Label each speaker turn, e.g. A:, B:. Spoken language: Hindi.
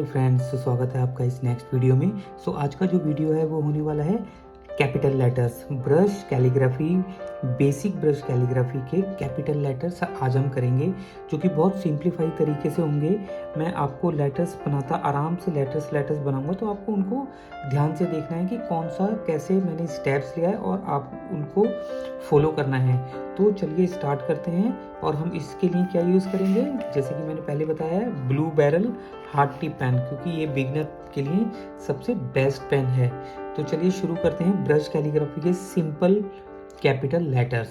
A: हेलो फ्रेंड्स, तो स्वागत है आपका इस नेक्स्ट वीडियो में। आज का जो वीडियो है वो होने वाला है capital letters, brush calligraphy, basic brush calligraphy के कैपिटल लेटर्स आज हम करेंगे, जो कि बहुत सिंप्लीफाई तरीके से होंगे। मैं आपको लेटर्स बनाता आराम से लेटर्स बनाऊंगा, तो आपको उनको ध्यान से देखना है कि कौन सा कैसे मैंने स्टेप्स लिया है और आप उनको फॉलो करना है। तो चलिए स्टार्ट करते हैं। और हम इसके लिए क्या यूज़ करेंगे, जैसे कि मैंने पहले बताया है, blue barrel hard tip pen, क्योंकि ये बिगनर के लिए सबसे बेस्ट पेन है। तो चलिए शुरू करते हैं ब्रश कैलीग्राफी के सिंपल कैपिटल लेटर्स।